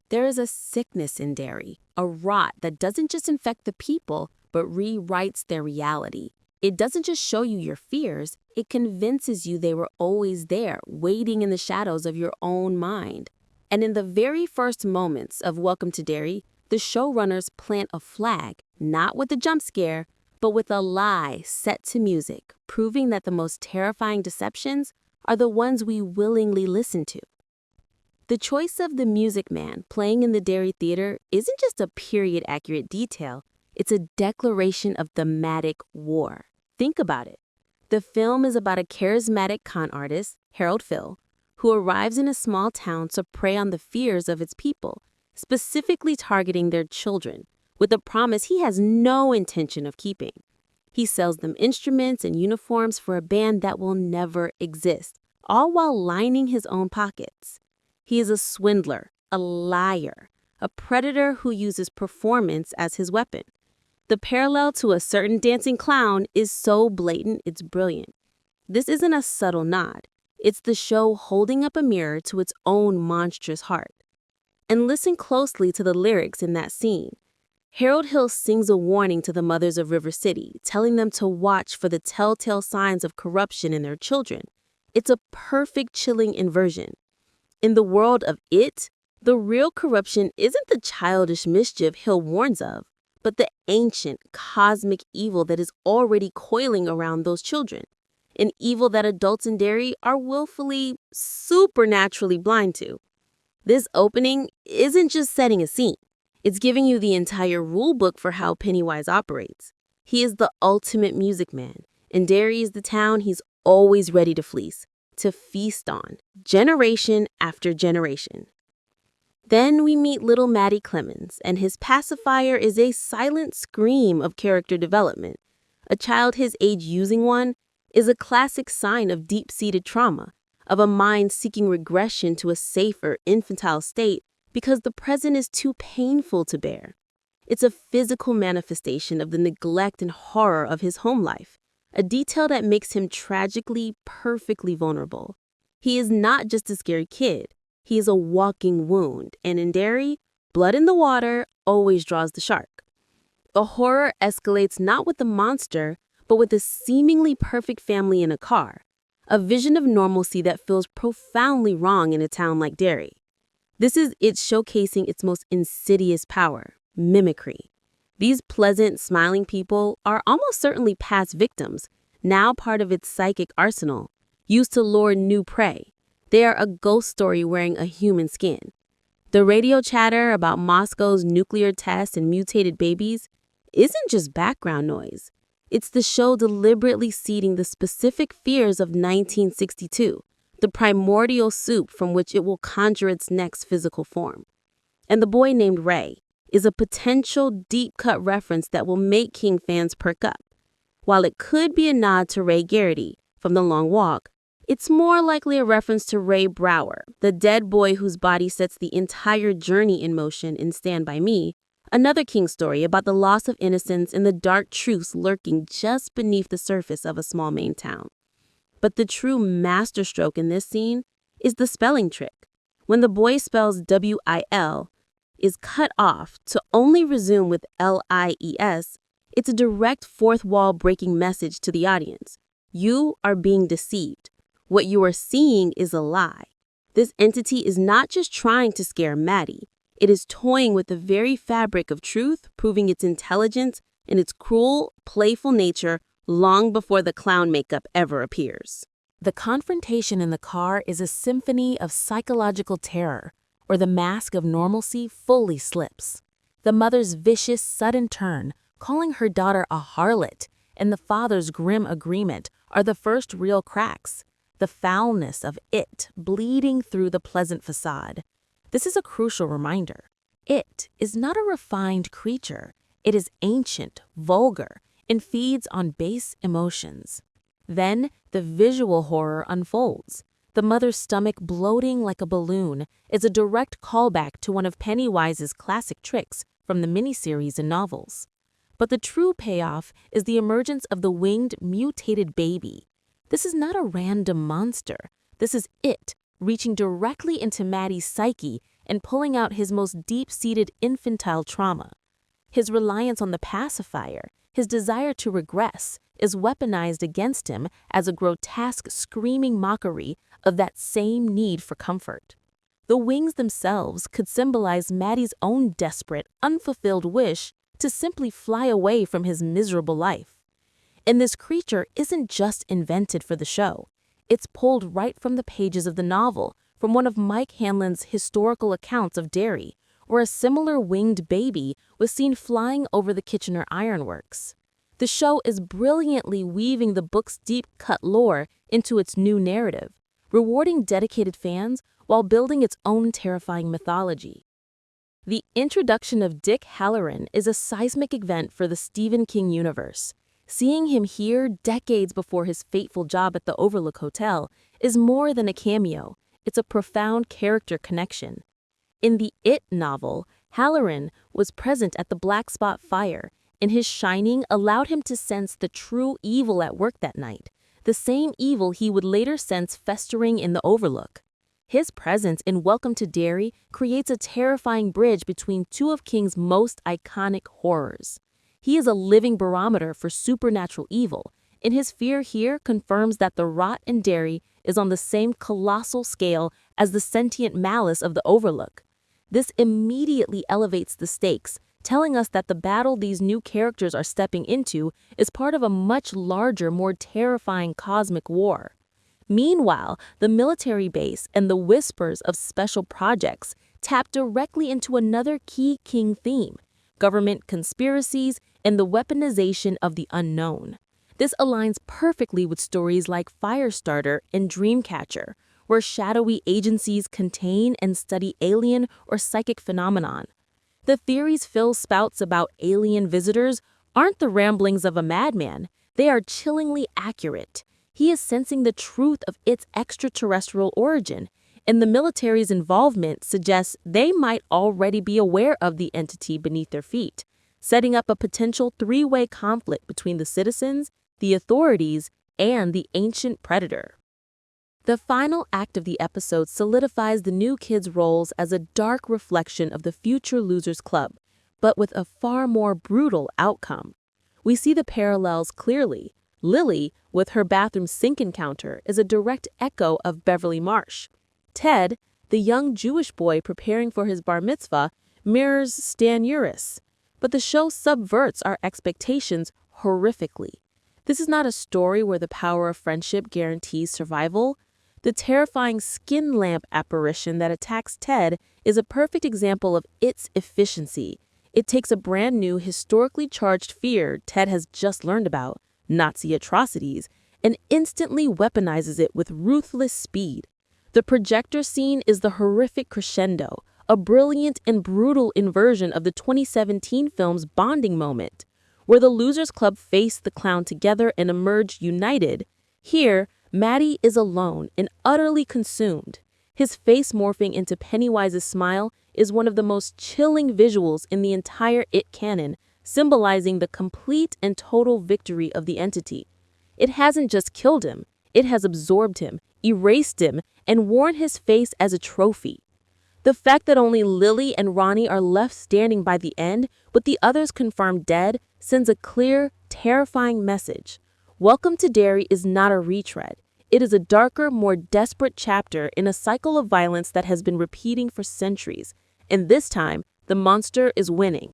There is a sickness in Derry, a rot that doesn't just infect the people, but rewrites their reality. It doesn't just show you your fears, it convinces you they were always there, waiting in the shadows of your own mind. And in the very first moments of Welcome to Derry, the showrunners plant a flag, not with a jump scare, but with a lie set to music, proving that the most terrifying deceptions are the ones we willingly listen to. The choice of the Music Man playing in the Derry Theater isn't just a period-accurate detail, it's a declaration of thematic war. Think about it. The film is about a charismatic con artist, Harold Phil, who arrives in a small town to prey on the fears of its people, specifically targeting their children, with a promise he has no intention of keeping. He sells them instruments and uniforms for a band that will never exist, all while lining his own pockets. He is a swindler, a liar, a predator who uses performance as his weapon. The parallel to a certain dancing clown is so blatant it's brilliant. This isn't a subtle nod. It's the show holding up a mirror to its own monstrous heart. And listen closely to the lyrics in that scene. Harold Hill sings a warning to the mothers of River City, telling them to watch for the telltale signs of corruption in their children. It's a perfect chilling inversion. In the world of IT, the real corruption isn't the childish mischief Hill warns of, but the ancient, cosmic evil that is already coiling around those children. An evil that adults in Derry are willfully, supernaturally blind to. This opening isn't just setting a scene. It's giving you the entire rule book for how Pennywise operates. He is the ultimate music man, and Derry is the town he's always ready to fleece, to feast on, generation after generation. Then we meet little Matty Clemens, and his pacifier is a silent scream of character development. A child his age using one is a classic sign of deep-seated trauma, of a mind seeking regression to a safer, infantile state because the present is too painful to bear. It's a physical manifestation of the neglect and horror of his home life, a detail that makes him tragically, perfectly vulnerable. He is not just a scary kid. He is a walking wound, and in Derry, blood in the water always draws the shark. The horror escalates not with the monster, but with a seemingly perfect family in a car, a vision of normalcy that feels profoundly wrong in a town like Derry. This is it showcasing its most insidious power, mimicry. These pleasant, smiling people are almost certainly past victims, now part of its psychic arsenal, used to lure new prey. They are a ghost story wearing a human skin. The radio chatter about Moscow's nuclear tests and mutated babies isn't just background noise. It's the show deliberately seeding the specific fears of 1962, the primordial soup from which it will conjure its next physical form. And the boy named Ray is a potential deep-cut reference that will make King fans perk up. While it could be a nod to Ray Garrity from The Long Walk, it's more likely a reference to Ray Brower, the dead boy whose body sets the entire journey in motion in Stand By Me, another King story about the loss of innocence and the dark truths lurking just beneath the surface of a small Maine town. But the true masterstroke in this scene is the spelling trick. When the boy spells W-I-L, is cut off to only resume with L-I-E-S, it's a direct fourth wall breaking message to the audience. You are being deceived. What you are seeing is a lie. This entity is not just trying to scare Maddie. It is toying with the very fabric of truth, proving its intelligence and its cruel, playful nature long before the clown makeup ever appears. The confrontation in the car is a symphony of psychological terror, where the mask of normalcy fully slips. The mother's vicious, sudden turn, calling her daughter a harlot, and the father's grim agreement are the first real cracks. The foulness of it bleeding through the pleasant facade. This is a crucial reminder. It is not a refined creature. It is ancient, vulgar, and feeds on base emotions. Then the visual horror unfolds. The mother's stomach bloating like a balloon is a direct callback to one of Pennywise's classic tricks from the miniseries and novels. But the true payoff is the emergence of the winged, mutated baby. This is not a random monster. This is it, reaching directly into Maddie's psyche and pulling out his most deep-seated infantile trauma. His reliance on the pacifier, his desire to regress, is weaponized against him as a grotesque, screaming mockery of that same need for comfort. The wings themselves could symbolize Maddie's own desperate, unfulfilled wish to simply fly away from his miserable life. And this creature isn't just invented for the show. It's pulled right from the pages of the novel, from one of Mike Hanlon's historical accounts of Derry, where a similar winged baby was seen flying over the Kitchener Ironworks. The show is brilliantly weaving the book's deep-cut lore into its new narrative, rewarding dedicated fans while building its own terrifying mythology. The introduction of Dick Hallorann is a seismic event for the Stephen King universe. Seeing him here decades before his fateful job at the Overlook Hotel is more than a cameo. It's a profound character connection. In the It novel, Hallorann was present at the Black Spot fire, and his shining allowed him to sense the true evil at work that night, the same evil he would later sense festering in the Overlook. His presence in Welcome to Derry creates a terrifying bridge between two of King's most iconic horrors. He is a living barometer for supernatural evil, and his fear here confirms that the rot in Derry is on the same colossal scale as the sentient malice of the Overlook. This immediately elevates the stakes, telling us that the battle these new characters are stepping into is part of a much larger, more terrifying cosmic war. Meanwhile, the military base and the whispers of special projects tap directly into another key King theme: government conspiracies and the weaponization of the unknown. This aligns perfectly with stories like Firestarter and Dreamcatcher, where shadowy agencies contain and study alien or psychic phenomenon. The theories Phil spouts about alien visitors aren't the ramblings of a madman. They are chillingly accurate. He is sensing the truth of its extraterrestrial origin, and the military's involvement suggests they might already be aware of the entity beneath their feet, setting up a potential three-way conflict between the citizens, the authorities, and the ancient predator. The final act of the episode solidifies the new kids' roles as a dark reflection of the future Losers Club, but with a far more brutal outcome. We see the parallels clearly. Lily, with her bathroom sink encounter, is a direct echo of Beverly Marsh. Ted, the young Jewish boy preparing for his bar mitzvah, mirrors Stan Uris. But the show subverts our expectations horrifically. This is not a story where the power of friendship guarantees survival. The terrifying skin lamp apparition that attacks Ted is a perfect example of its efficiency. It takes a brand new, historically charged fear Ted has just learned about, Nazi atrocities, and instantly weaponizes it with ruthless speed. The projector scene is the horrific crescendo, a brilliant and brutal inversion of the 2017 film's bonding moment, where the Losers Club face the clown together and emerge united. Here, Maddie is alone and utterly consumed. His face morphing into Pennywise's smile is one of the most chilling visuals in the entire It canon, symbolizing the complete and total victory of the entity. It hasn't just killed him, it has absorbed him, erased him, and worn his face as a trophy. The fact that only Lily and Ronnie are left standing by the end, with the others confirmed dead, sends a clear, terrifying message. Welcome to Derry is not a retread. It is a darker, more desperate chapter in a cycle of violence that has been repeating for centuries. And this time, the monster is winning.